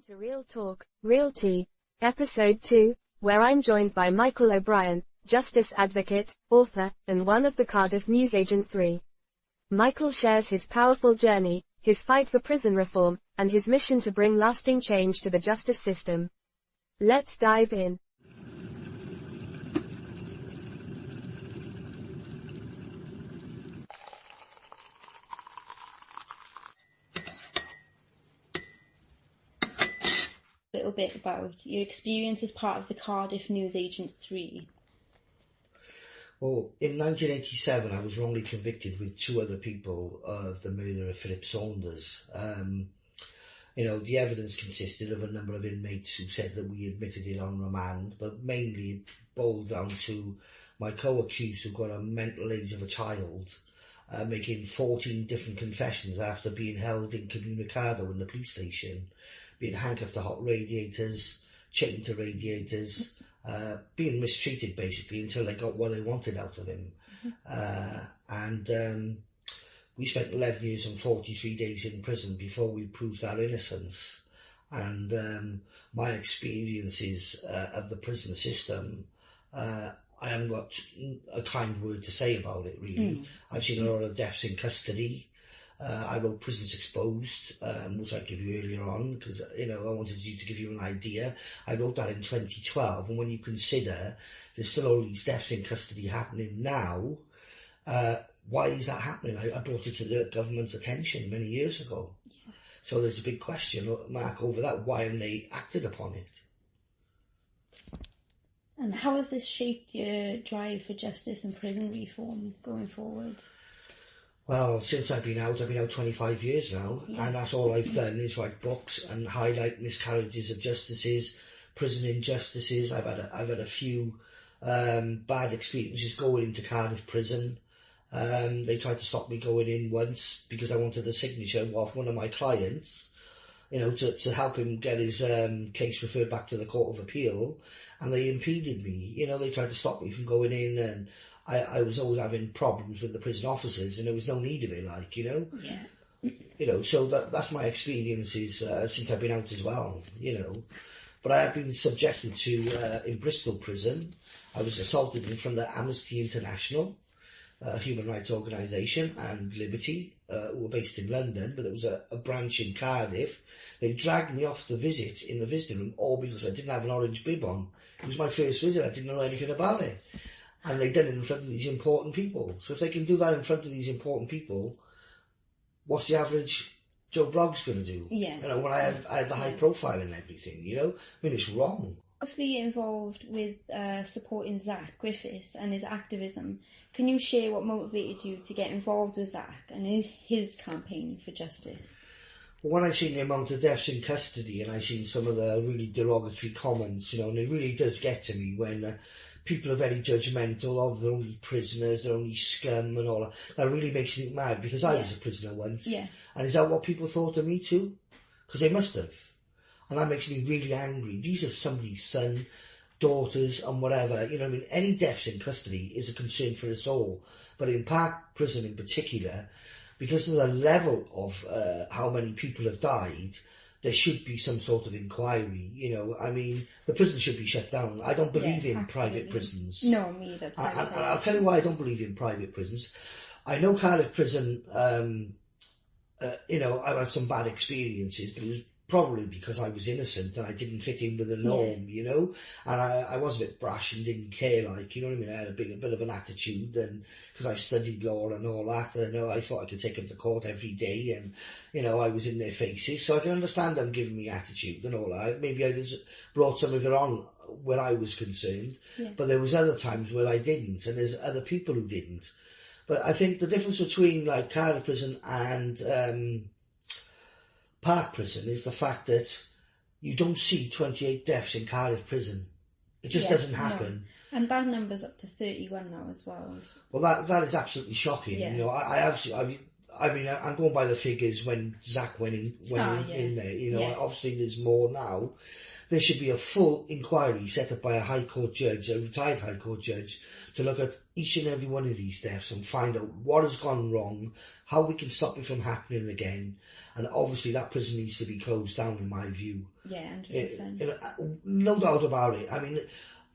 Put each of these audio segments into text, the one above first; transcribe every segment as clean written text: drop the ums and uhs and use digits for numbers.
Welcome to Real Talk, Real Tea, Episode 2, where I'm joined by Michael O'Brien, justice advocate, author, and one of the Cardiff Newsagent Three. Michael shares his powerful journey, his fight for prison reform, and his mission to bring lasting change to the justice system. Let's dive in. A little bit about your experience as part of the Cardiff Newsagent Three. Well, in 1987, I was wrongly convicted with two other people of the murder of Philip Saunders. The evidence consisted of a number of inmates who said that we admitted it on remand, but mainly it boiled down to my co-accused, who got a mental age of a child, making 14 different confessions after being held incommunicado in the police station, being handcuffed to hot radiators, chained to radiators, being mistreated basically until they got what they wanted out of him. We spent 11 years and 43 days in prison before we proved our innocence. And my experiences of the prison system, I haven't got a kind word to say about it, really. I've seen a lot of deaths in custody. I wrote Prisons Exposed, which I gave you earlier on, because, I wanted you to give you an idea. I wrote that in 2012, and when you consider there's still all these deaths in custody happening now, why is that happening? I brought it to the government's attention many years ago. Yeah. So there's a big question mark over that. Why haven't they acted upon it? And how has this shaped your drive for justice and prison reform going forward? Well, since I've been out 25 years now, and that's all I've done is write books and highlight miscarriages of justices, prison injustices. I've had a few bad experiences going into Cardiff prison. They tried to stop me going in once because I wanted a signature off one of my clients, to help him get his case referred back to the Court of Appeal, and they impeded me. They tried to stop me from going in, and I was always having problems with the prison officers, and there was no need of it, So that's my experiences since I've been out as well, But I have been subjected to, in Bristol prison, I was assaulted in front of Amnesty International, a human rights organisation, and Liberty, who were based in London, but there was a branch in Cardiff. They dragged me off the visit in the visiting room, all because I didn't have an orange bib on. It was my first visit, I didn't know anything about it. And they done it in front of these important people. So if they can do that in front of these important people, what's the average Joe Bloggs going to do? Yeah. When I had the high profile and everything, it's wrong. Obviously involved with supporting Zach Griffiths and his activism. Can you share what motivated you to get involved with Zach and his campaign for justice? Well, when I seen the amount of deaths in custody, and I seen some of the really derogatory comments, and it really does get to me when people are very judgmental, they're only prisoners, they're only scum and all that. That really makes me mad, because I was a prisoner once. Yeah. And is that what people thought of me too? Because they must have. And that makes me really angry. These are somebody's son, daughters and whatever. Any deaths in custody is a concern for us all. But in Park Prison in particular, because of the level of how many people have died, there should be some sort of inquiry, the prison should be shut down. I don't believe in private prisons. No, me either. And I'll tell you why I don't believe in private prisons. I know Cardiff Prison, I've had some bad experiences, but it was probably because I was innocent and I didn't fit in with the norm, and I was a bit brash and didn't care, I had a bit of an attitude, and because I studied law and all that, I thought I could take them to court every day, and I was in their faces, so I can understand them giving me attitude and all that. Maybe I just brought some of it on where I was concerned, but there was other times where I didn't, and there's other people who didn't. But I think the difference between Cardiff Prison and Park Prison is the fact that you don't see 28 deaths in Cardiff Prison. It just doesn't happen. No. And that number's up to 31 now as well. Well, that is absolutely shocking. Yeah. I mean, I'm going by the figures when Zach went in there. You know, obviously there's more now. There should be a full inquiry set up by a High Court judge, a retired High Court judge, to look at each and every one of these deaths and find out what has gone wrong, how we can stop it from happening again. And obviously that prison needs to be closed down, in my view. Yeah, 100%. No doubt about it. I mean,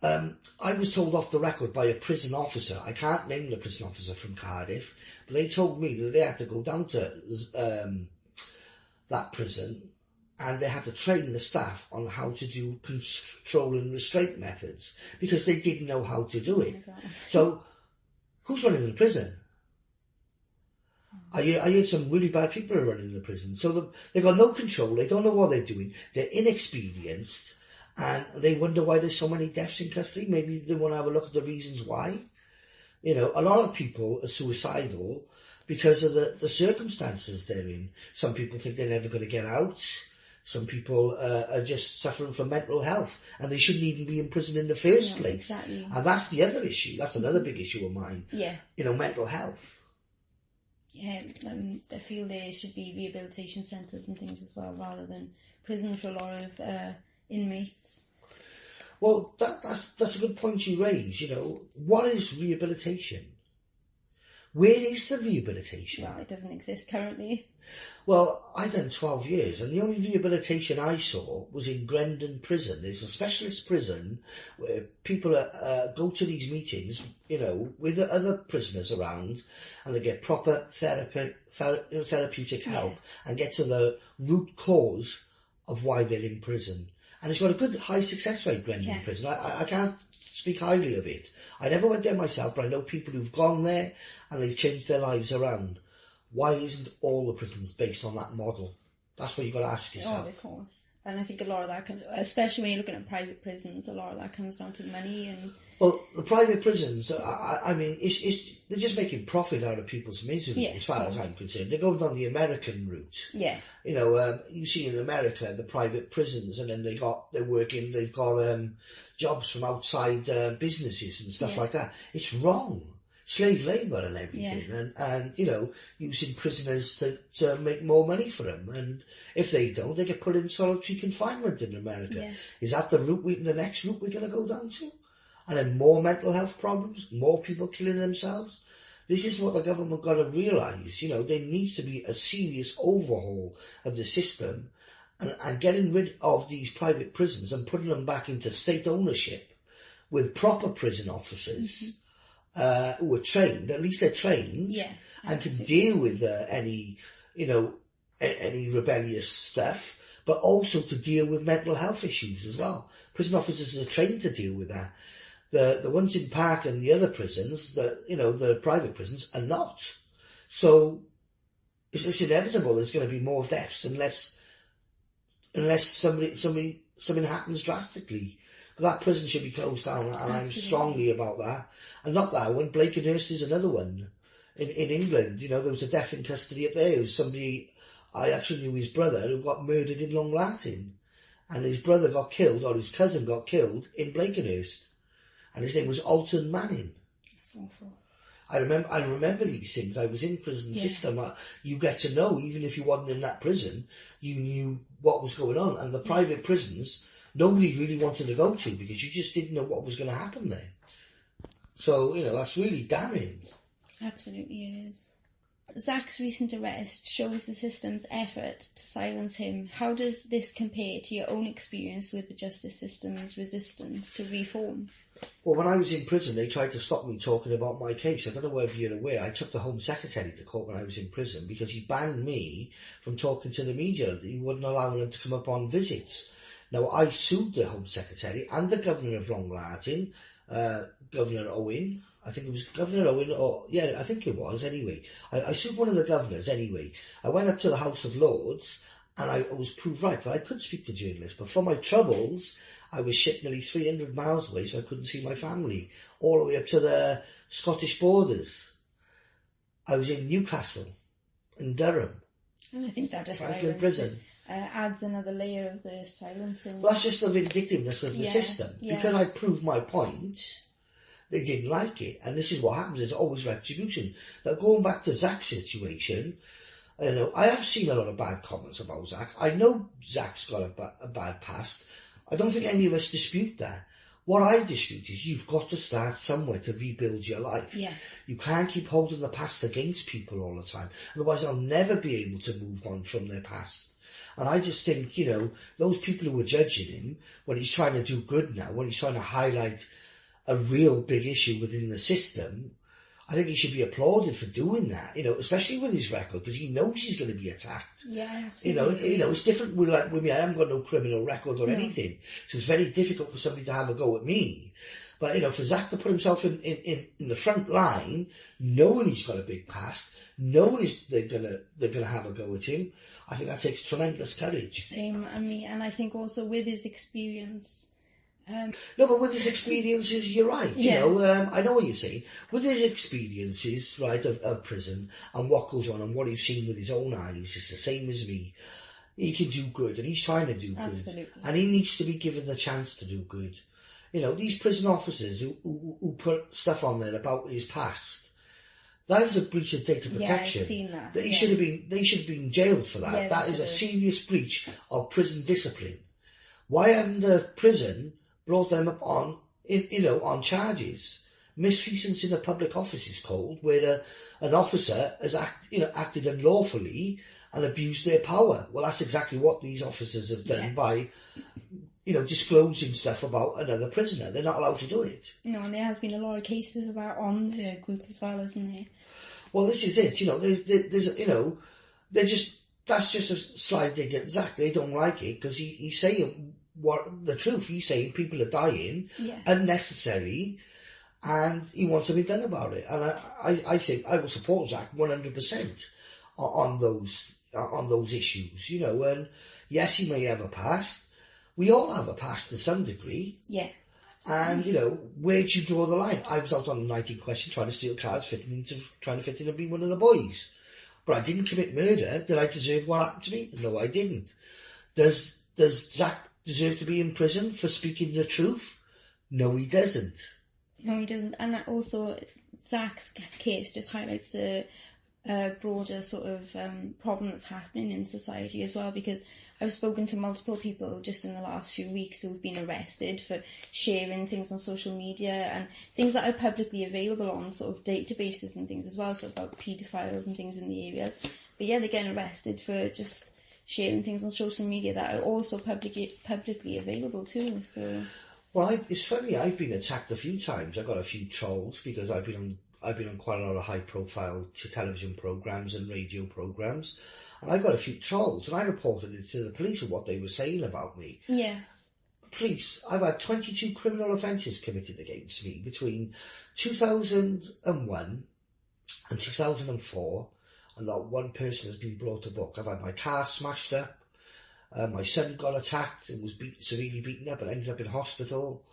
I was told off the record by a prison officer, I can't name the prison officer from Cardiff, but they told me that they had to go down to that prison and they had to train the staff on how to do control and restraint methods because they didn't know how to do it. So, who's running the prison? I heard some really bad people are running the prison. So they've got no control, they don't know what they're doing, they're inexperienced, and they wonder why there's so many deaths in custody. Maybe they want to have a look at the reasons why. You know, a lot of people are suicidal because of the circumstances they're in. Some people think they're never going to get out. Some people are just suffering from mental health and they shouldn't even be in prison in the first place. Exactly. And that's the other issue. That's another big issue of mine. Yeah. You know, mental health. Yeah, I feel there should be rehabilitation centres and things as well, rather than prison for a lot of inmates. Well, that's a good point you raise. You know, what is rehabilitation? Where is the rehabilitation? Well, it doesn't exist currently. Well, I done 12 years, and the only rehabilitation I saw was in Grendon Prison. There's a specialist prison where people go to these meetings, you know, with other prisoners around, and they get proper therapeutic help and get to the root cause of why they're in prison. And it's got a good high success rate, Grendon Prison. I can't speak highly of it. I never went there myself, but I know people who've gone there and they've changed their lives around. Why isn't all the prisons based on that model? That's what you've got to ask yourself. Oh, of course. And I think a lot of that, especially when you're looking at private prisons, a lot of that comes down to money and... Well, the private prisons, I mean, they're just making profit out of people's misery, as far as I'm concerned. They're going down the American route. Yeah. You know, you see in America, the private prisons, and then they've got jobs from outside businesses and stuff like that. It's wrong. Slave labour and everything, and you know, using prisoners to make more money for them, and if they don't, they get put in solitary confinement in America. Yeah. Is that the next route we're going to go down to? And then more mental health problems, more people killing themselves. This is what the government got to realise. You know, there needs to be a serious overhaul of the system, and getting rid of these private prisons and putting them back into state ownership with proper prison officers. Mm-hmm. Who are trained, at least they're trained, and can deal with any rebellious stuff, but also to deal with mental health issues as well. Prison officers are trained to deal with that. The ones in Park and the other prisons, the private prisons, are not. So it's inevitable there's going to be more deaths unless something happens drastically. But that prison should be closed down, and I'm strongly about that. And not that one, Blakenhurst is another one. In England, you know, there was a death in custody up there. It was somebody, I actually knew his brother, who got murdered in Long Lartin. And his brother got killed, or his cousin got killed, in Blakenhurst. And his name was Alton Manning. That's awful. I remember these things. I was in the prison system. You get to know, even if you wasn't in that prison, you knew what was going on. And the private prisons, nobody really wanted to go to because you just didn't know what was going to happen there. So, you know, that's really damning. Absolutely it is. Zach's recent arrest shows the system's effort to silence him. How does this compare to your own experience with the justice system's resistance to reform? Well, when I was in prison, they tried to stop me talking about my case. I don't know whether you're aware. I took the Home Secretary to court when I was in prison because he banned me from talking to the media. He wouldn't allow them to come up on visits. Now, I sued the Home Secretary and the Governor of Long Lartin, Governor Owen. I think it was Governor Owen, I think it was anyway. I sued one of the governors anyway. I went up to the House of Lords and I was proved right that I could speak to journalists, but for my troubles, I was shipped nearly 300 miles away, so I couldn't see my family, all the way up to the Scottish borders. I was in Newcastle, in Durham. And I think that just adds another layer of the silencing. Well, that's just the vindictiveness of the system. Because I proved my point, they didn't like it. And this is what happens, there's always retribution. Now, going back to Zach's situation, I have seen a lot of bad comments about Zach. I know Zach's got a bad past. I don't think any of us dispute that. What I dispute is you've got to start somewhere to rebuild your life. Yeah. You can't keep holding the past against people all the time. Otherwise, they'll never be able to move on from their past. And I just think, those people who are judging him, when he's trying to do good now, when he's trying to highlight a real big issue within the system, I think he should be applauded for doing that, especially with his record, because he knows he's going to be attacked. Yeah, absolutely. It's different with me. I haven't got no criminal record or anything, so it's very difficult for somebody to have a go at me. But, for Zach to put himself in the front line, knowing he's got a big past, knowing they're gonna have a go at him, I think that takes tremendous courage. Same, and I think also with his experience. No, but with his experiences, you're right. I know what you're saying. With his experiences, right, of prison and what goes on and what he's seen with his own eyes, it's the same as me. He can do good, and he's trying to do good. Absolutely. And he needs to be given the chance to do good. These prison officers who put stuff on there about his past, that is a breach of data protection. Yeah, I've seen that. They should have been jailed for that. Yeah, that is a serious breach of prison discipline. Why hadn't the prison brought them up on charges? Misfeasance in a public office is called, where an officer has acted unlawfully and abused their power. Well, that's exactly what these officers have done by disclosing stuff about another prisoner. They're not allowed to do it. No, and there has been a lot of cases of that on the group as well, isn't there? Well, this is it. That's just a slight dig at Zach. They don't like it because he's saying the truth. He's saying people are dying, unnecessary, and he wants something done about it. And I think I will support Zach 100% on those issues. And yes, he may have a past. We all have a past to some degree. Yeah. And, where do you draw the line? I was out on a night in question trying to steal cars, trying to fit in and be one of the boys. But I didn't commit murder. Did I deserve what happened to me? No, I didn't. Does Zach deserve to be in prison for speaking the truth? No, he doesn't. No, he doesn't. And also, Zach's case just highlights a broader sort of problem that's happening in society as well, because I've spoken to multiple people just in the last few weeks who've been arrested for sharing things on social media and things that are publicly available on sort of databases and things as well, so about paedophiles and things in the areas. But yeah, they're getting arrested for just sharing things on social media that are also publicly available too. So, well, it's funny. I've been attacked a few times. I got a few trolls because I've been on quite a lot of high-profile television programs and radio programs. And I got a few trolls, and I reported it to the police of what they were saying about me. Yeah. Police, I've had 22 criminal offences committed against me between 2001 and 2004, and not one person has been brought to book. I've had my car smashed up, my son got attacked and was severely beaten up and ended up in hospital,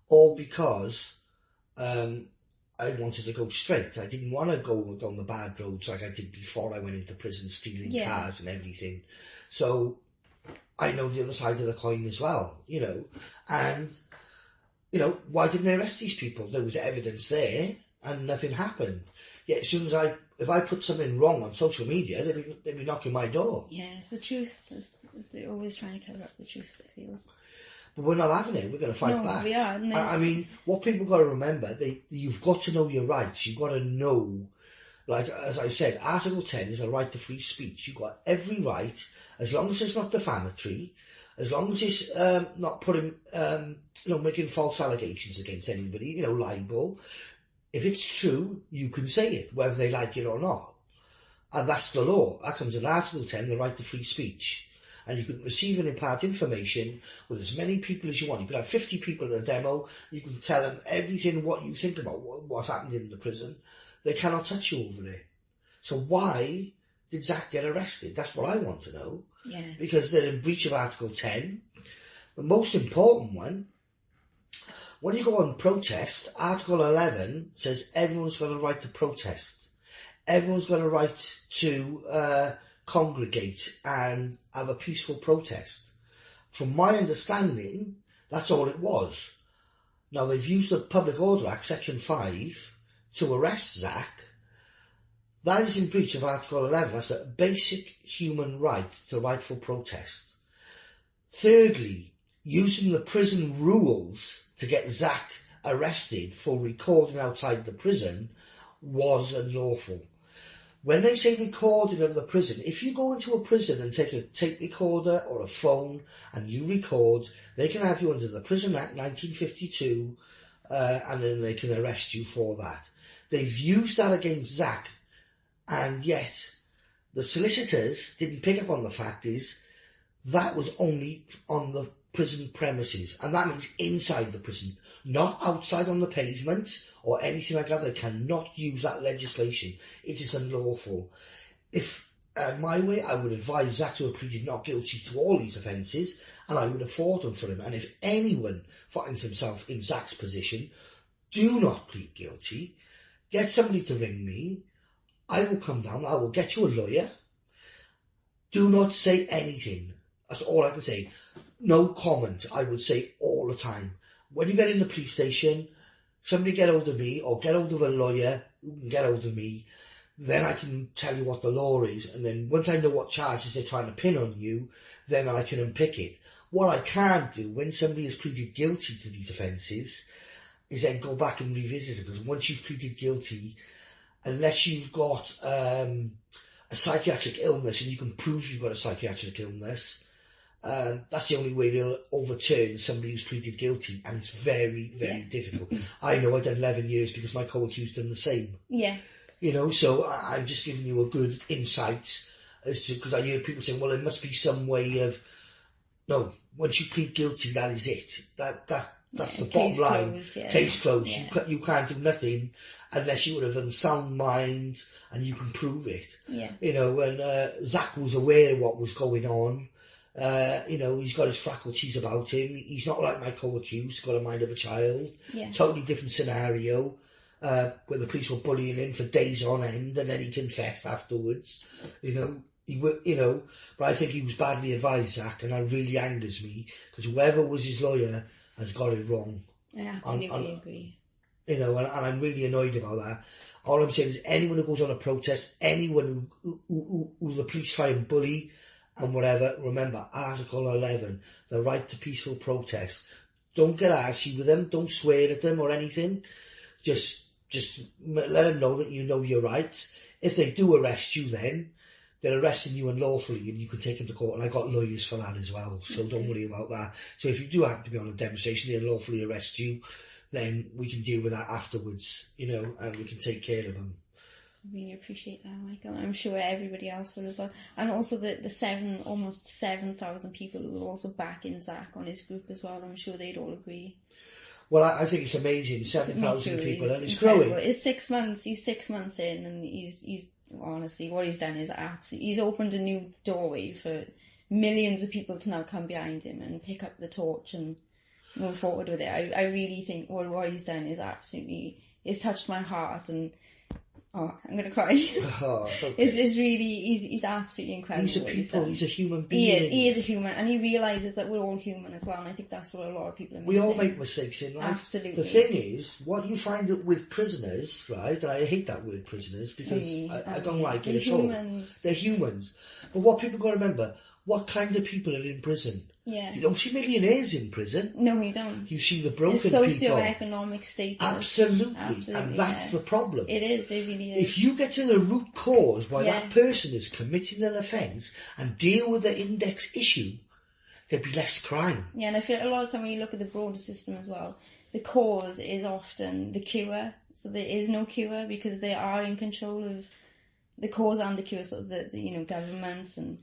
all because I wanted to go straight. I didn't want to go down the bad roads like I did before I went into prison, stealing cars and everything. So I know the other side of the coin as well, And, why didn't they arrest these people? There was evidence there and nothing happened. Yet as soon as if I put something wrong on social media, they'd be knocking my door. Yeah, it's the truth. They're always trying to cover up the truth, it feels. But we're not having it. We're going to fight back. We are. I mean, what people got to remember, you've got to know your rights. You've got to know, like, as I said, Article 10 is a right to free speech. You've got every right, as long as it's not defamatory, as long as it's not putting, making false allegations against anybody, libel. If it's true, you can say it, whether they like it or not. And that's the law. That comes in Article 10, the right to free speech. And you can receive and impart information with as many people as you want. You could have 50 people in a demo. You can tell them everything what you think about what's happened in the prison. They cannot touch you over there. So why did Zach get arrested? That's what I want to know. Yeah. Because they're in breach of Article 10. The most important one, when you go on protest, Article 11 says everyone's got a right to protest. Everyone's got a right to congregate and have a peaceful protest. From my understanding, that's all it was. Now, they've used the Public Order Act, Section 5, to arrest Zach. That is in breach of Article 11. That's a basic human right to rightful protest. Thirdly, using the prison rules to get Zach arrested for recording outside the prison was unlawful. When they say recording of the prison, if you go into a prison and take a tape recorder or a phone and you record, they can have you under the Prison Act 1952, and then they can arrest you for that. They've used that against Zach, and yet the solicitors didn't pick up on the fact is that was only on the prison premises, and that means inside the prison, not outside on the pavement or anything like that. They cannot use that legislation. It is unlawful. If my way, I would advise Zach to have pleaded not guilty to all these offences, and I would have fought them for him. And if anyone finds himself in Zach's position, do not plead guilty. Get somebody to ring me. I will come down. I will get you a lawyer. Do not say anything. That's all I can say. No comment, I would say all the time. When you get in the police station, somebody get hold of me or get hold of a lawyer who can get hold of me, then I can tell you what the law is, and then once I know what charges they're trying to pin on you, then I can unpick it. What I can't do when somebody has pleaded guilty to these offences is then go back and revisit it, because once you've pleaded guilty, unless you've got a psychiatric illness and you can prove you've got a psychiatric illness, that's the only way they'll overturn somebody who's pleaded guilty, and it's very, very difficult. I know I've done 11 years because my co-accused done the same. Yeah. You know, so I'm just giving you a good insight as to, because I hear people saying, well, there must be some way of, no, once you plead guilty, that is it. That's the bottom line. Closed, yeah. Case closed. Yeah. You can't do nothing unless you would have unsound mind and you can prove it. Yeah. You know, and Zach was aware of what was going on. You know, he's got his faculties about him. He's not like my co-accused, got a mind of a child. Yeah. Totally different scenario, where the police were bullying him for days on end, and then he confessed afterwards. But I think he was badly advised, Zach, and that really angers me, because whoever was his lawyer has got it wrong. I absolutely agree. You know, and I'm really annoyed about that. All I'm saying is anyone who goes on a protest, anyone who the police try and bully and whatever, remember, Article 11, the right to peaceful protest. Don't get arsey with them, don't swear at them or anything. Just let them know that you know your rights. If they do arrest you then, they're arresting you unlawfully and you can take them to court, and I got lawyers for that as well, so don't worry about that. So if you do happen to be on a demonstration, they unlawfully arrest you, then we can deal with that afterwards, you know, and we can take care of them. I really appreciate that, Michael. I'm sure everybody else will as well. And also the almost 7,000 people who are also backing Zach on his group as well. I'm sure they'd all agree. Well, I think it's amazing. 7,000 people, and it's incredible. growing. It's 6 months. He's 6 months in, and he's honestly, what he's done is absolutely. He's opened a new doorway for millions of people to now come behind him and pick up the torch and move forward with it. I really think what he's done is absolutely. It's touched my heart, and I'm going to cry. Oh, okay. It's really, he's absolutely incredible. He's a human being. He is a human, and he realises that we're all human as well, and I think that's what a lot of people are missing. We all make mistakes in life. Absolutely. The thing is, what you find with prisoners, right, and I hate that word prisoners, because I don't like it at all. They're humans. But what people got to remember, what kind of people are in prison? Yeah. You don't see millionaires in prison. No, you don't. You see the broken it's people. Socio-economic status. Absolutely. And that's the problem. It is, it really is. If you get to the root cause why that person is committing an offence and deal with the index issue, there'd be less crime. Yeah, and I feel a lot of time when you look at the broader system as well, the cause is often the cure. So there is no cure because they are in control of the cause and the cure, sort of the governments and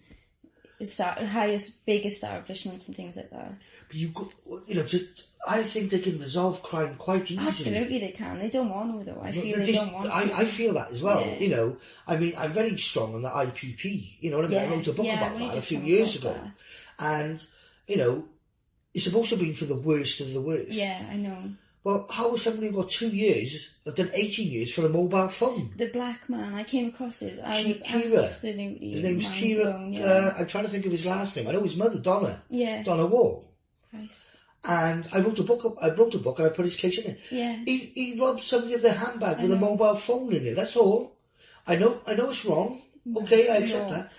big establishments and things like that. But I think they can resolve crime quite easily. Absolutely they can. They don't want to though. I feel they don't want to. I feel that as well, Yeah. you know. I mean, I'm very strong on the IPP, you know what I mean? I wrote a book about that a few years ago. And, you know, it's supposed to be for the worst of the worst. Yeah, I know. Well, how has somebody got 2 years, have done 18 years for a mobile phone? The black man, I came across his. I was Kira. absolutely His name's Kira. blown, yeah. I'm trying to think of his last name. I know his mother, Donna. Yeah. Donna Wall. Christ. And I wrote a book and I put his case in it. Yeah. He robbed somebody of their handbag with a mobile phone in it. That's all. I know it's wrong. Okay, I accept that.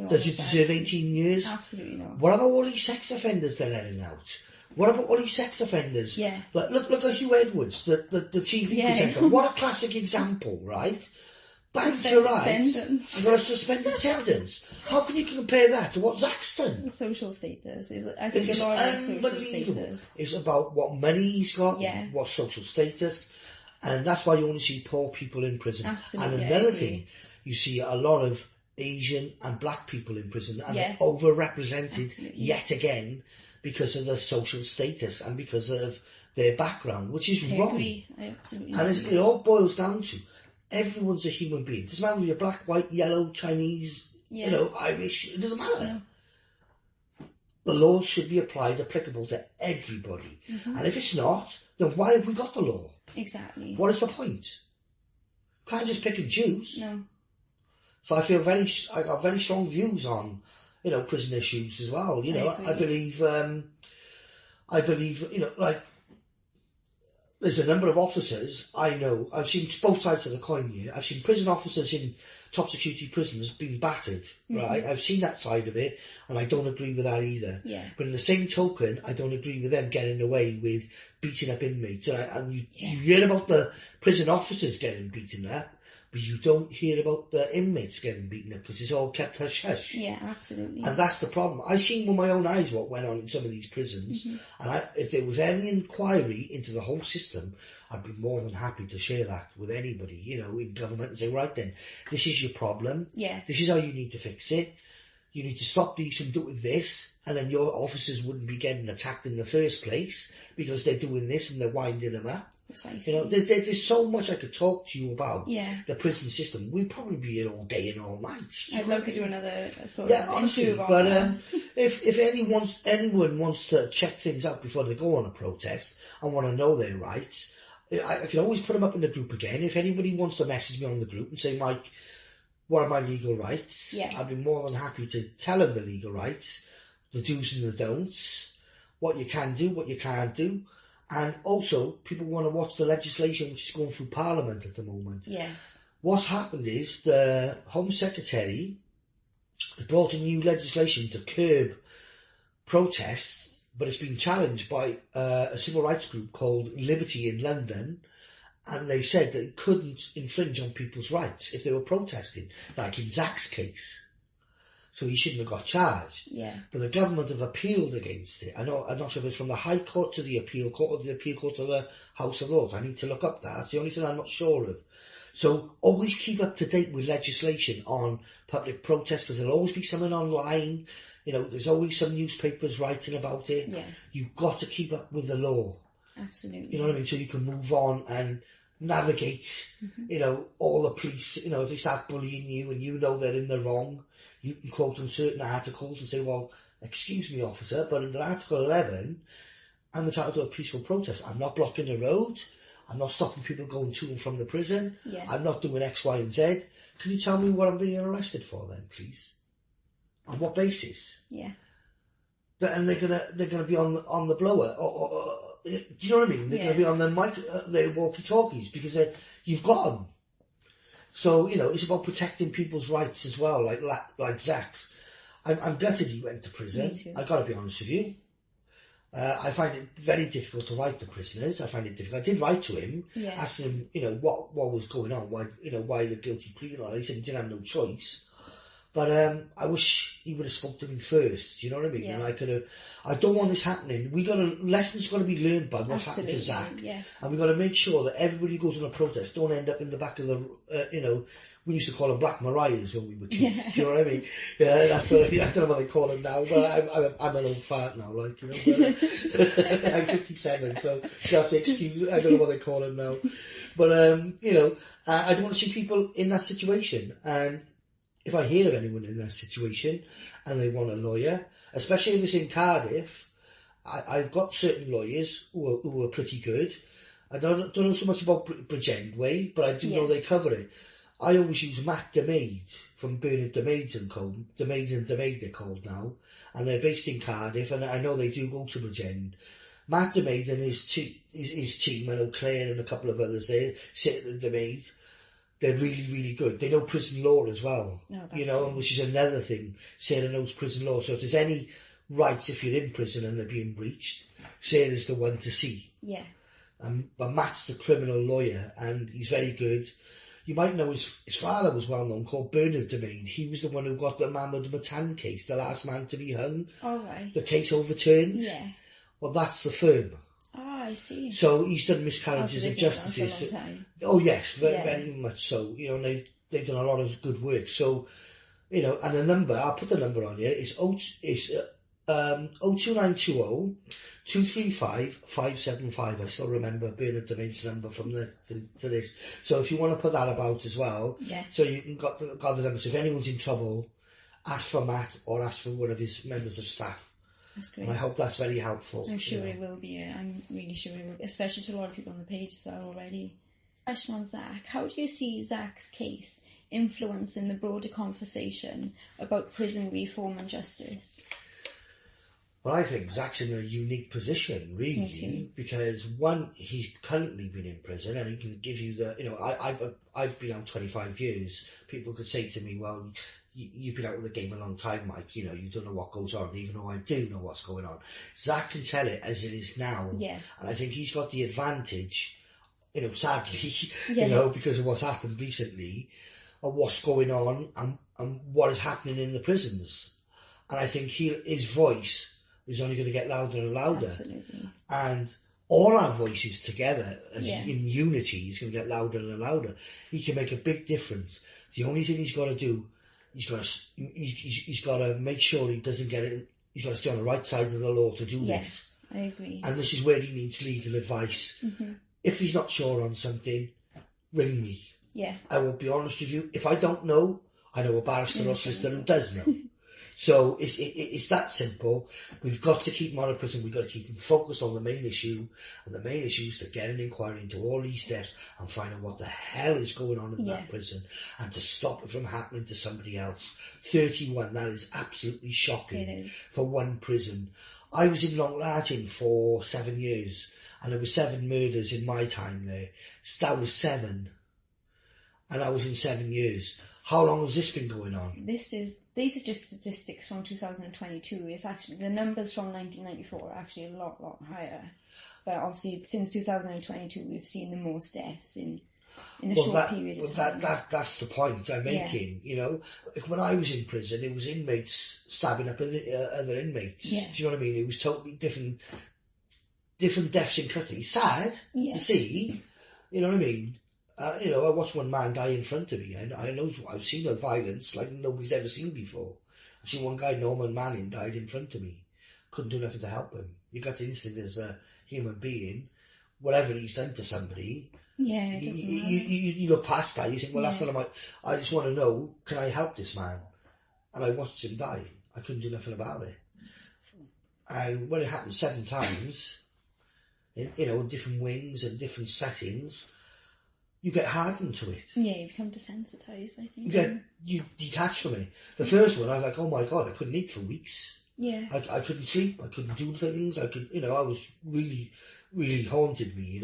Does he deserve 18 years? Absolutely not. What about all these sex offenders they're letting out? What about all these sex offenders? Yeah. Like, look at Hugh Edwards, the TV presenter. What a classic example, right? Back to rights. I've got a suspended sentence. How can you compare that to what Zach's done? The social status is, I think, a lot of social status. It's about what money he's got, Yeah. what social status, and that's why you only see poor people in prison. Absolutely, And another thing, you see a lot of Asian and black people in prison, and they're overrepresented yet again because of their social status and because of their background, which is wrong. Agree. I absolutely And agree. it all boils down to everyone's a human being. It doesn't matter if you're black, white, yellow, Chinese, Irish. It doesn't matter. No. The law should be applicable to everybody. Mm-hmm. And if it's not, then why have we got the law? Exactly. What is the point? Can't just pick and choose. No. So I got very strong views on, prison issues as well. I believe, like, there's a number of officers I know. I've seen both sides of the coin here. I've seen prison officers in top security prisons being battered, right? I've seen that side of it, and I don't agree with that either. Yeah. But in the same token, I don't agree with them getting away with beating up inmates. And you hear about the prison officers getting beaten up, but you don't hear about the inmates getting beaten up because it's all kept hush-hush. Yeah, absolutely. And that's the problem. I've seen with my own eyes what went on in some of these prisons, and if there was any inquiry into the whole system, I'd be more than happy to share that with anybody, in government, and say, right then, this is your problem. Yeah. This is how you need to fix it. You need to stop these from doing this, and then your officers wouldn't be getting attacked in the first place because they're doing this and they're winding them up. Precisely. There's so much I could talk to you about the prison system. We'd probably be here all day and all night. I'd love to do another sort of interview about but that. if anyone wants to check things out before they go on a protest and want to know their rights, I can always put them up in the group again. If anybody wants to message me on the group and say, Mike, what are my legal rights? I'd be more than happy to tell them the legal rights, the do's and the don'ts, what you can do, what you can't do. And also, people want to watch the legislation which is going through Parliament at the moment. Yes. What's happened is the Home Secretary brought in new legislation to curb protests, but it's been challenged by a civil rights group called Liberty in London, and they said that it couldn't infringe on people's rights if they were protesting, like in Zach's case. So he shouldn't have got charged. Yeah. But the government have appealed against it. I'm not sure if it's from the High Court to the Appeal Court or the Appeal Court to the House of Lords. I need to look up that. That's the only thing I'm not sure of. So always keep up to date with legislation on public protests, because there'll always be something online. There's always some newspapers writing about it. Yeah. You've got to keep up with the law. Absolutely. You know what I mean? So you can move on and navigate, all the police, if they start bullying you and they're in the wrong, you can quote them certain articles and say, well, excuse me, officer, but under Article 11, I'm entitled to a peaceful protest. I'm not blocking the road. I'm not stopping people going to and from the prison. Yeah. I'm not doing X, Y, and Z. Can you tell me what I'm being arrested for then, please? On what basis? Yeah. And they're gonna be on the blower, or do you know what I mean? They're gonna be on the walkie-talkies because you've got them. So it's about protecting people's rights as well, like Zach's. I'm gutted he went to prison. Me too. I gotta be honest with you. I find it very difficult to write to prisoners. I find it difficult. I did write to him, asking him, what was going on, why the guilty plea and all. He said he didn't have no choice. But I wish he would have spoke to me first, you know what I mean? Yeah. And I don't want this happening. Lessons got to be learned by what's happened to Zach. Yeah. And we've got to make sure that everybody who goes on a protest don't end up in the back of the, we used to call them Black Mariahs when we were kids, do you know what I mean? Yeah, that's what, I don't know what they call them now, but I'm an old fart now, but, I'm 57, so you have to excuse, I don't know what they call them now. But, I don't want to see people in that situation, and if I hear of anyone in that situation and they want a lawyer, especially if it's in Cardiff, I've got certain lawyers who are pretty good. I don't know so much about Bridgend Way, but I do know they cover it. I always use Matt DeMaid from Bernard DeMaid and Co. DeMaid and DeMaid they're called now, and they're based in Cardiff, and I know they do go to Bridgend. Matt DeMaid and his team, I know Claire and a couple of others there, sitting at DeMaid, they're really, really good. They know prison law as well, which is another thing. Sarah knows prison law. So if there's any rights, if you're in prison and they're being breached, Sarah's the one to see. Yeah. But Matt's the criminal lawyer, and he's very good. You might know his father was well known, called Bernard DeMaid. He was the one who got the Mahmoud Matan case, the last man to be hung. All right. The case overturned. Yeah. Well, that's the firm. Oh, I see. So he's done miscarriages of justice. Oh yes, very much so. They've done a lot of good work. So, and the number, I'll put the number on here, is 02920 235 575. I still remember Bernard DeMaid's number from to this. So if you want to put that about as well, so you can got the number. So if anyone's in trouble, ask for Matt or ask for one of his members of staff. That's great. And I hope that's very helpful. I'm sure it will be. I'm really sure it will be, especially to a lot of people on the page as well already. Question on Zach. How do you see Zach's case influencing the broader conversation about prison reform and justice? Well, I think Zach's in a unique position, really, because one, he's currently been in prison and he can give you I've been out 25 years. People could say to me, well, you've been out of the game a long time, Mike, you don't know what goes on, even though I do know what's going on. Zach can tell it as it is now. Yeah. And I think he's got the advantage, sadly, because of what's happened recently, of what's going on and what is happening in the prisons. And I think his voice is only going to get louder and louder. Absolutely. And all our voices together, in unity, is going to get louder and louder. He can make a big difference. The only thing he's got to do, he's got to make sure he doesn't get it. He's got to stay on the right side of the law to do this. Yes, I agree. And this is where he needs legal advice. Mm-hmm. If he's not sure on something, ring me. Yeah. I will be honest with you. If I don't know, I know a barrister or solicitor who does know. So it's that simple. We've got to keep him out of prison. We've got to keep him focused on the main issue. And the main issue is to get an inquiry into all these deaths and find out what the hell is going on in that prison and to stop it from happening to somebody else. 31, that is absolutely shocking for one prison. I was in Long Lartin for 7 years and there were 7 murders in my time there. That was 7. And I was in 7 years. How long has this been going on? These are just statistics from 2022. It's actually, the numbers from 1994 are actually a lot higher. But obviously, since 2022, we've seen the most deaths in a short period of time. That's the point I'm making, Like when I was in prison, it was inmates stabbing up other inmates. Yeah. Do you know what I mean? It was totally different deaths in custody. Sad to see, you know what I mean? I watched one man die in front of me, and I've seen the violence like nobody's ever seen before. I seen one guy, Norman Manning, died in front of me. Couldn't do nothing to help him. You got to instinct as a human being, whatever he's done to somebody. Yeah, it doesn't matter. You look past that. You think, well, that's what I just want to know, can I help this man? And I watched him die. I couldn't do nothing about it. And when it happened 7 times, in different wings and different settings, you get hardened to it. Yeah, you become desensitized, I think. You detach from it. The first one, I was like, oh my God, I couldn't eat for weeks. Yeah. I couldn't sleep, I couldn't do things, I was really, really haunted me,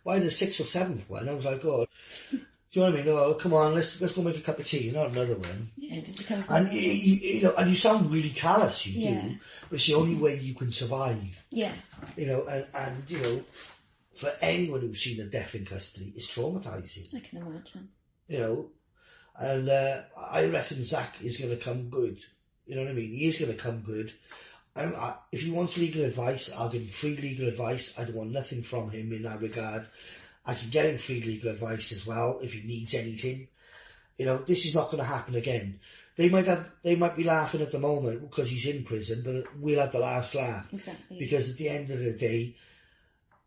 By the 6th or 7th one, I was like, oh, do you know what I mean? Oh, come on, let's go make a cup of tea, not another one. Yeah, it just becomes... And, and you sound really callous, you do, but it's the only way you can survive. Yeah. And for anyone who's seen a death in custody, it's traumatising. I can imagine. And I reckon Zach is going to come good. You know what I mean? He is going to come good. If he wants legal advice, I'll give him free legal advice. I don't want nothing from him in that regard. I can get him free legal advice as well if he needs anything. This is not going to happen again. They might be laughing at the moment because he's in prison, but we'll have the last laugh. Exactly. Because at the end of the day,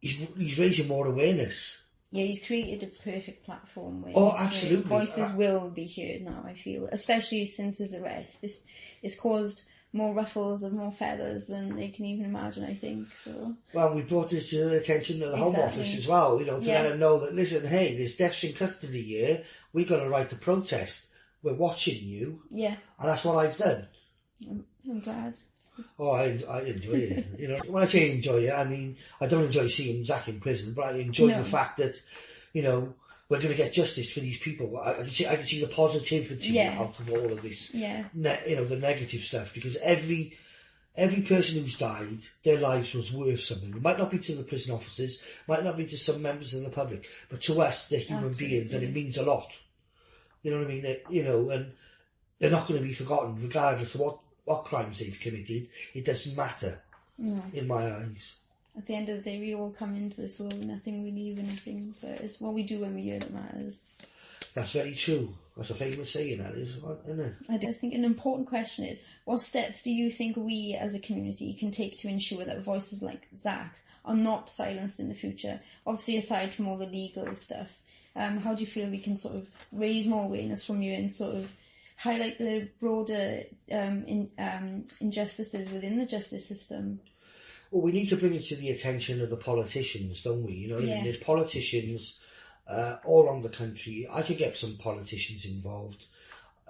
he's raising more awareness. Yeah, he's created a perfect platform where absolutely. Voices will be heard now, I feel. Especially since his arrest. This has caused more ruffles of more feathers than they can even imagine, I think. So. Well, we brought it to the attention of the Home Office as well, to let them know that, listen, hey, there's deaths in custody here. We've got a right to protest. We're watching you. Yeah. And that's what I've done. I'm glad. Oh, I enjoy it. You know, when I say enjoy it, I mean I don't enjoy seeing Zach in prison, but I enjoy the fact that, you know, we're going to get justice for these people. I can see the positivity out of all of this. Yeah. You know, the negative stuff, because every person who's died, their lives was worth something. It might not be to the prison officers, might not be to some members of the public, but to us, they're human beings, and it means a lot. You know what I mean? You know, and they're not going to be forgotten, regardless of what crimes they've committed. It doesn't matter, in my eyes. At the end of the day, we all come into this world with nothing, we leave with nothing, but it's what we do when we're here that matters. That's very true. That's a famous saying, that is, isn't it? I think an important question is, what steps do you think we as a community can take to ensure that voices like Zach's are not silenced in the future? Obviously, aside from all the legal stuff, how do you feel we can sort of raise more awareness from you and sort of highlight the broader injustices within the justice system? Well, we need to bring it to the attention of the politicians, don't we? You know what I mean? There's politicians all around the country. I could get some politicians involved.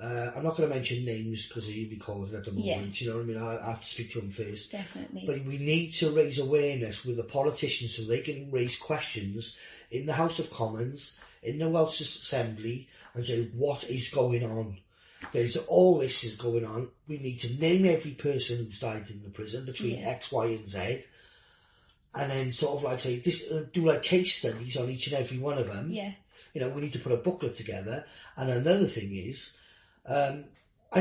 I'm not going to mention names because they're recorded at the moment. You know what I mean? I have to speak to them first. Definitely. But we need to raise awareness with the politicians so they can raise questions in the House of Commons, in the Welsh Assembly, and say, what is going on? All this is going on. We need to name every person who's died in the prison between X, Y and Z, and then sort of like say this, do like case studies on each and every one of them. Yeah. You know, we need to put a booklet together. And another thing is, I'm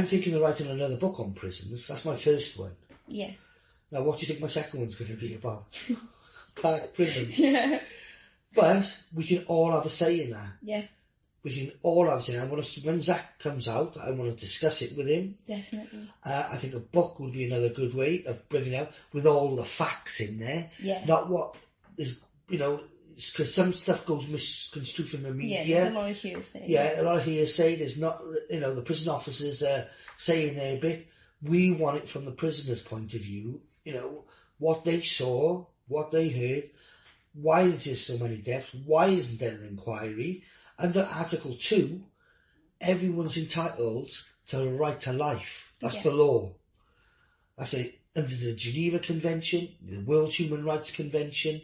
thinking of writing another book on prisons. That's my first one. Yeah. Now, what do you think my second one's going to be about? Prison. Yeah. But we can all have a say in that. Yeah. We can all have a say. When Zach comes out, I want to discuss it with him. Definitely. I think a book would be another good way of bringing it out with all the facts in there. Yeah. Not what is, you know, because some stuff goes misconstrued from the media. Yeah, there's a lot of hearsay. Yeah, a lot of hearsay. There's not, you know, the prison officers saying their bit. We want it from the prisoner's point of view. You know, what they saw, what they heard. Why is there so many deaths? Why isn't there an inquiry? Under Article 2, everyone's entitled to the right to life. That's the law. That's it. Under the Geneva Convention, the World Human Rights Convention,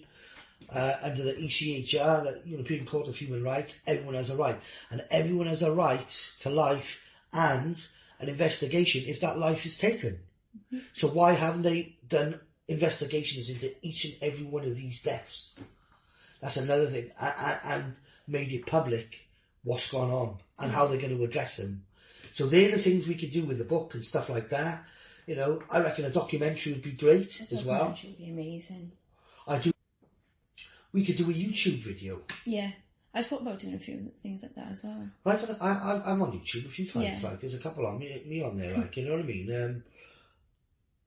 under the ECHR, the European Court of Human Rights, everyone has a right. And everyone has a right to life and an investigation if that life is taken. Mm-hmm. So why haven't they done investigations into each and every one of these deaths? That's another thing. And made it public what's gone on and how they're going to address them. So they're the things we could do with the book and stuff like that. You know, I reckon a documentary would be great as well. A documentary would be amazing. We could do a YouTube video. Yeah. I've thought about doing a few things like that as well. Right, I'm on YouTube a few times. Like, there's a couple on me on there. Like, you know what I mean?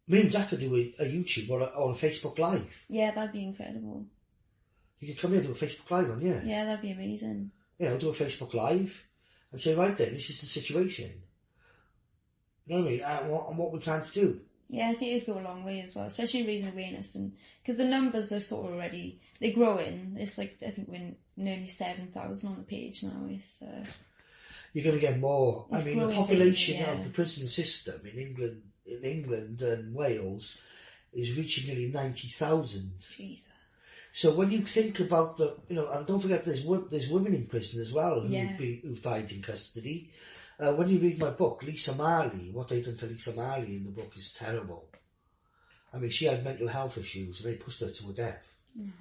Me and Jack could do a YouTube or a Facebook Live. Yeah, that'd be incredible. You could come here and do a Facebook Live on, yeah. Yeah, that'd be amazing. You know, do a Facebook Live and say, right then, this is the situation. You know what I mean? And what we plan to do. Yeah, I think it'd go a long way as well, especially raising awareness, and because the numbers are sort of already, they're growing. It's like, I think we're nearly 7,000 on the page now. It's you're going to get more. I mean, the population of the prison system in England and Wales is reaching nearly 90,000. Jesus. So when you think about the, you know, and don't forget there's women in prison as well who've died in custody. When you read my book, Lisa Marley, what they done to Lisa Marley in the book is terrible. I mean, she had mental health issues and they pushed her to her death. Mm.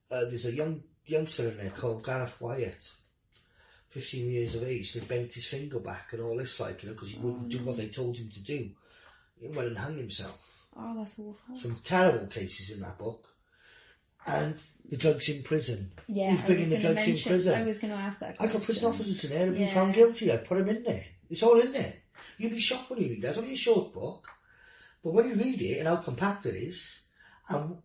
There's a youngster in there called Gareth Wyatt, 15 years of age. They bent his finger back and all this, like, you know, because he wouldn't do what they told him to do. He went and hung himself. Oh, that's awful. Some terrible cases in that book. And the drugs in prison. Yeah, who's bringing the drugs in prison? I was going to ask that question. I got prison officers in there who've been found guilty. I put them in there. It's all in there. You'll be shocked when you read that. It's only a short book, but when you read it and how compact it is, and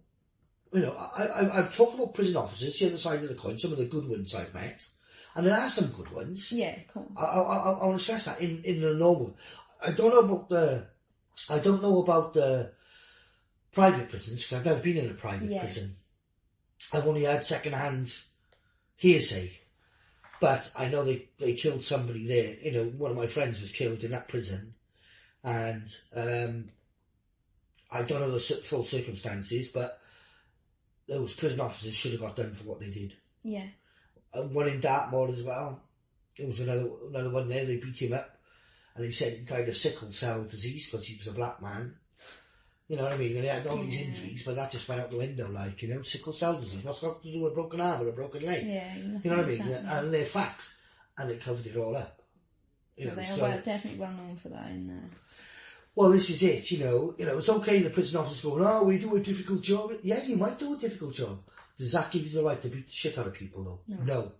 you know, I've talked about prison officers, the other side of the coin, some of the good ones I've met, and there are some good ones. Yeah, cool. I want to stress that in the normal. I don't know about the private prisons because I've never been in a private prison. I've only had second-hand hearsay, but I know they killed somebody there. You know, one of my friends was killed in that prison, and I don't know the full circumstances, but those prison officers should have got done for what they did. Yeah. And one in Dartmoor as well. There was another one there, they beat him up. And he said he died of sickle cell disease because he was a black man. You know what I mean? And he had all these injuries, but that just went out the window, like, you know, sickle cell disease. What's got to do with a broken arm or a broken leg? Yeah. You know what I mean? And they're facts. And it covered it all up. You know, they're definitely well known for that in there. Well, this is it, you know, it's okay the prison officers going, oh, we do a difficult job. Yeah, you might do a difficult job. Does that give you the right to beat the shit out of people, though? No.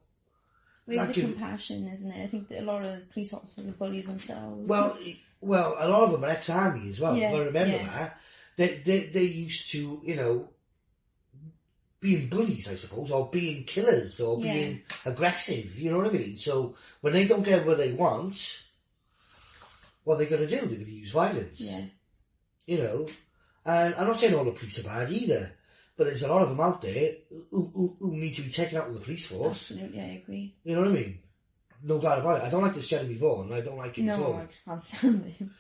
Where's the compassion, isn't it? I think that a lot of police officers are bullies themselves. Well, a lot of them are ex-army as well. You've got to remember that. They used to, you know, being bullies, I suppose, or being killers, or being aggressive, you know what I mean? So when they don't get what they want, what they're going to do? They're going to use violence. Yeah. You know? And I'm not saying all the police are bad either, but there's a lot of them out there who need to be taken out of the police force. Absolutely, I agree. You know what I mean? No doubt about it. I don't like this Jeremy Vaughan, I don't like him at all. No, I can't stand him.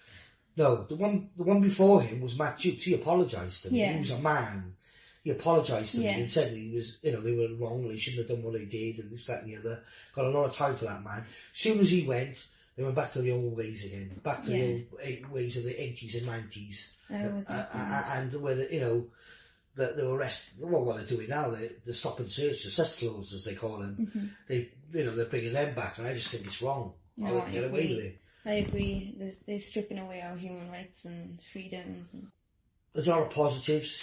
No, the one before him was Matt Jukes. He apologised to me. Yeah. He was a man. He apologised to me and said he was, you know, they were wrong, they shouldn't have done what they did, and this, that and the other. Got a lot of time for that man. As soon as he went, they went back to the old ways again. Back to the old ways of the 80s and 90s. And where, you know, the arrest, well, what they're doing now, the stop and search, the sus clause, as they call them, they're bringing them back, and I just think it's wrong. No, I wouldn't get away with it. I agree. They're stripping away our human rights and freedoms. There's a lot of positives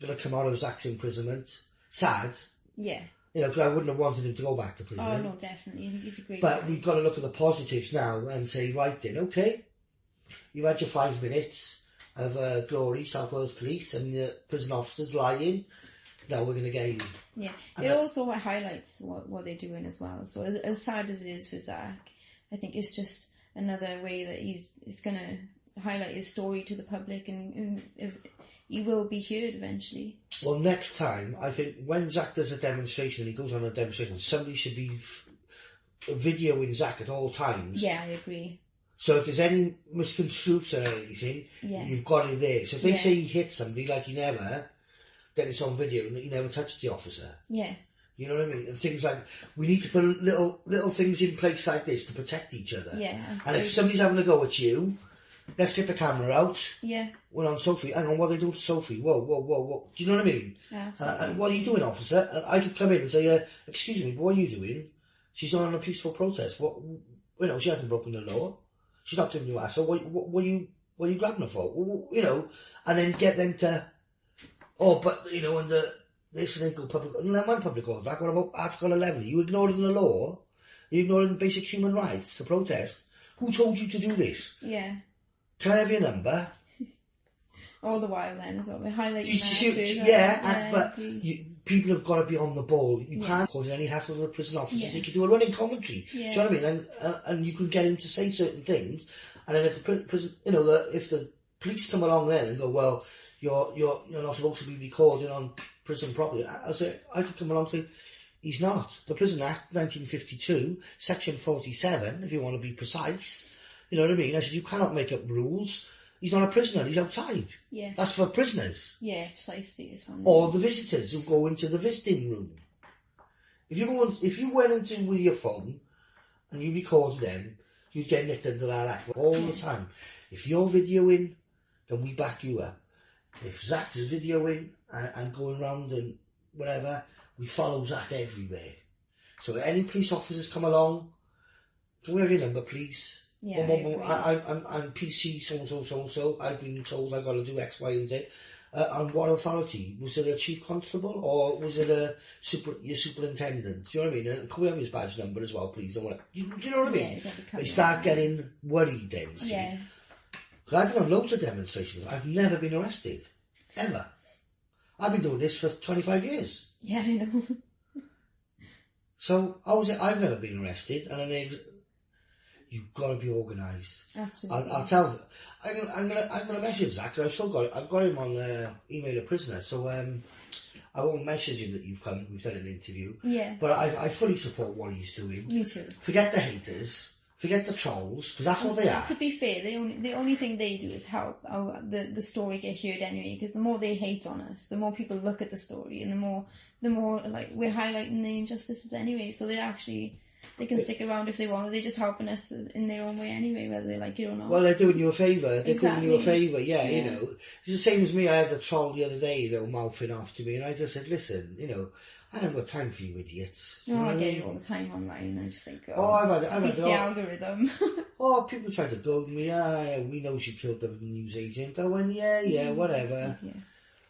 going to come out of Zach's imprisonment. Sad. Yeah. You know, because I wouldn't have wanted him to go back to prison. Oh, no, definitely. I think he's a great But we've got to look at the positives now and say, right then, okay, you've had your 5 minutes of glory, South Wales Police, and the prison officers lying. Now we're going to get you. Yeah. It also highlights what they're doing as well. So as sad as it is for Zach, I think it's just another way that he's going to highlight his story to the public, and he will be heard eventually. Well, next time, I think when Zach does a demonstration and he goes on a demonstration, somebody should be videoing Zach at all times. Yeah, I agree. So if there's any misconstrued or anything, you've got it there. So if they say he hit somebody like he never, then it's on video and he never touched the officer. Yeah. You know what I mean? And things like, we need to put little things in place like this to protect each other. Yeah. And if somebody's having a go at you, let's get the camera out. Yeah. We're on Sophie. Hang on, what are they doing to Sophie? Whoa. Do you know what I mean? Absolutely. And what are you doing, officer? And I could come in and say, excuse me, what are you doing? She's on a peaceful protest. What? You know, she hasn't broken the law. She's not giving you hassle. What are you grabbing her for? You know, and then get them to, but, you know, and this legal public, and then one public order back, what about Article 11? Are you ignoring the law? Are you ignoring basic human rights to protest? Who told you to do this? Yeah. Can I have your number? All the while then as well. We're highlighting that. People have got to be on the ball. You can't cause any hassle to the prison officers. You can do a running commentary. Yeah. Do you know what I mean? And you can get him to say certain things. And then if the prison, you know, if the police come along then and go, well, you're not supposed to be recording on prison property, I could come along and say, he's not. The Prison Act, 1952, Section 47, if you want to be precise. You know what I mean? I said, you cannot make up rules. He's not a prisoner, he's outside. Yeah. That's for prisoners. Yeah, precisely. This one. Or the visitors who go into the visiting room. If you went into with your phone and you recorded them, you'd get nicked under that act all the time. If you're videoing, then we back you up. If Zach is videoing and going around and whatever, we follow Zach everywhere. So any police officers come along, can we have your number, please? Yeah, I'm PC so. I've been told I've got to do X, Y, and Z. On what authority? Was it a chief constable or was it your superintendent? Do you know what I mean? And can we have his badge number as well, please? Do you know what I mean? They start getting worried then. See? Yeah. Because I've been on loads of demonstrations. I've never been arrested. Ever. I've been doing this for 25 years. Yeah, I know. So, how is it I've never been arrested? And you've got to be organised. Absolutely. I'll tell. I'm gonna message Zach. I've got him on email a prisoner. So I won't message him that you've come. We've done an interview. Yeah. But I fully support what he's doing. Me too. Forget the haters. Forget the trolls, because that's what they are. To be fair, the only thing they do is help the story get heard anyway, because the more they hate on us, the more people look at the story, and the more like we're highlighting the injustices anyway, so they can stick around if they want, or they're just helping us in their own way anyway, whether they like it or not. Well, they're doing you a favour. They're Exactly. doing you a favour, yeah, you know. It's the same as me. I had the troll the other day, mouthing off to me, and I just said, listen, I haven't got time for you idiots. You know I what get mean? it all the time online. I just think, I've had beats the algorithm. People try to goad me. We know she killed the newsagent. I went, yeah, whatever. Yes.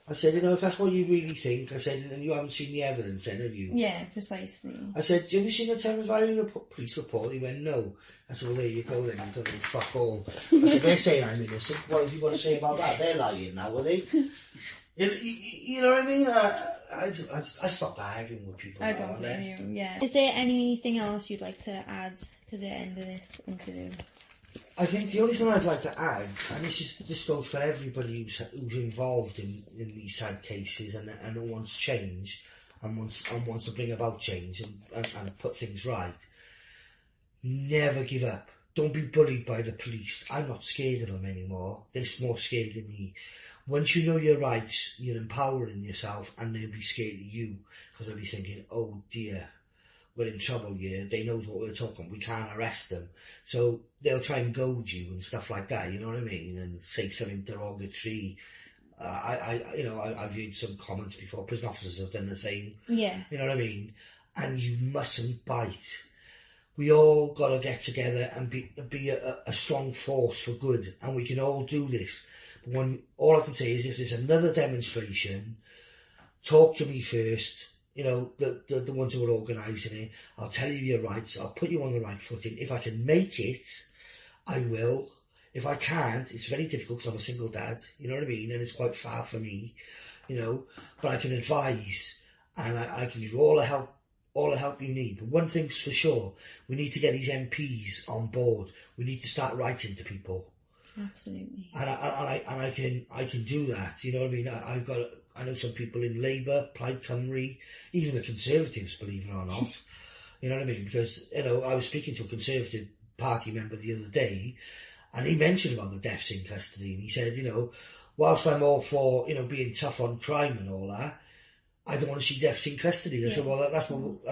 I said, if that's what you really think, I said, and you haven't seen the evidence then, have you? Yeah, precisely. I said, have you seen the Thames Valley police report? He went, no. I said, well, there you go then, you don't know fuck all. I said, they're saying I'm innocent. What have you got to say about that? They're lying now, are they? You know what I mean? I stopped arguing with people. I don't blame you, yeah. Is there anything else you'd like to add to the end of this interview? I think the only thing I'd like to add, and this goes for everybody who's involved in these sad cases and who wants change and wants to bring about change and put things right, never give up. Don't be bullied by the police. I'm not scared of them anymore. They're more scared of me. Once you know your rights, you're empowering yourself, and they'll be scared of you, because they'll be thinking, oh dear, we're in trouble here, they know what we're talking, we can't arrest them. So they'll try and goad you and stuff like that, you know what I mean? And say something derogatory. I've heard some comments before, prison officers have done the same. Yeah. You know what I mean? And you mustn't bite. We all got to get together and be a strong force for good, and we can all do this. But all I can say is, if there's another demonstration, talk to me first. The ones who are organising it. I'll tell you your rights. I'll put you on the right footing. If I can make it, I will. If I can't, it's very difficult because I'm a single dad. You know what I mean? And it's quite far for me. But I can advise, and I can give you all the help you need. But one thing's for sure: we need to get these MPs on board. We need to start writing to people. Absolutely. And I can do that. You know what I mean? I know some people in Labour, Plaid Cymru, even the Conservatives, believe it or not. You know what I mean? Because, I was speaking to a Conservative Party member the other day, and he mentioned about the deaths in custody, and he said, whilst I'm all for, being tough on crime and all that, I don't want to see deaths in custody. I said, well, that's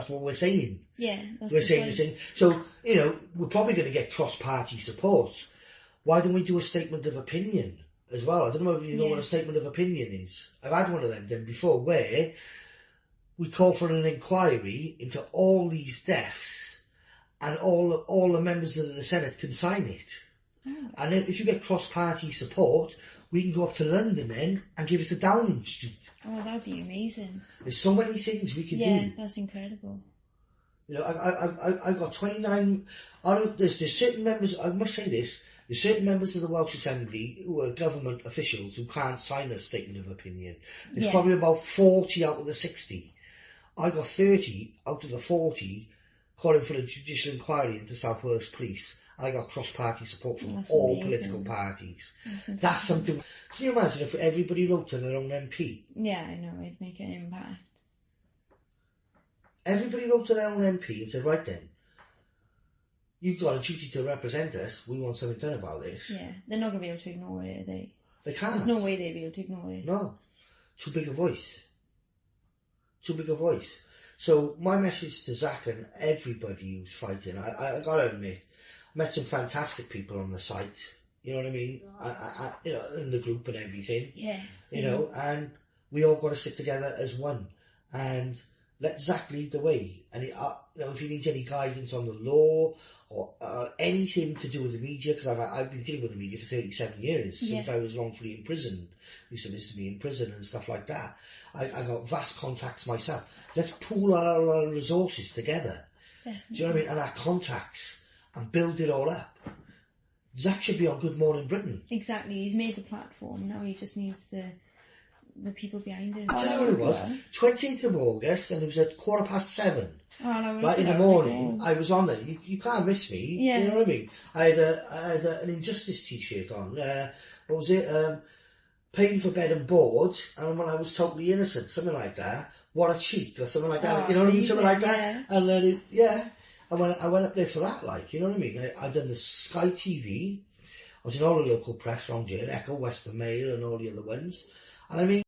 what we're saying. Yeah, we're saying the same. So, we're probably going to get cross-party support. Why don't we do a statement of opinion as well? I don't know if you know what a statement of opinion is. I've had one of them done before, where we call for an inquiry into all these deaths, and all the members of the Senate can sign it. Oh. And if you get cross-party support, we can go up to London then and give it to Downing Street. Oh, that'd be amazing. There's so many things we can do. Yeah, that's incredible. I've got 29... There's certain members, I must say this, there's certain members of the Welsh Assembly who are government officials who can't sign a statement of opinion. There's probably about 40 out of the 60. I got 30 out of the 40 calling for a judicial inquiry into South Wales Police, and I got cross-party support from all political parties. That's something... Can you imagine if everybody wrote to their own MP? Yeah, I know, it'd make an impact. Everybody wrote to their own MP and said, right then, you've got a duty to represent us. We want something done about this. Yeah, they're not going to be able to ignore it, are they? They can't. There's no way they'd be able to ignore it. No. Too big a voice. Too big a voice. So my message to Zach and everybody who's fighting, I got to admit, I met some fantastic people on the site. You know what I mean? I in the group and everything. Yeah. And we all got to stick together as one. And let Zach lead the way. And if he needs any guidance on the law or anything to do with the media, because I've been dealing with the media for 37 years since I was wrongfully imprisoned. Used to visit me in prison and stuff like that. I got vast contacts myself. Let's pool our resources together. Definitely. Do you know what I mean? And our contacts, and build it all up. Zach should be on Good Morning Britain. Exactly. He's made the platform. Now he just needs the people behind him. Do you know what it was? 28th of August, and it was at 7:15. Oh, no, right in the morning. I was on there. You can't miss me. Yeah. You know what I mean? I had an Injustice t-shirt on. What was it? Paying for bed and board, and when I was totally innocent, something like that. What a cheat, or something like that. You know what I mean? Something like that. And then I went up there for that, like, you know what I mean? I done the Sky TV, I was in all the local press around here, Echo, Western Mail and all the other ones. And I mean,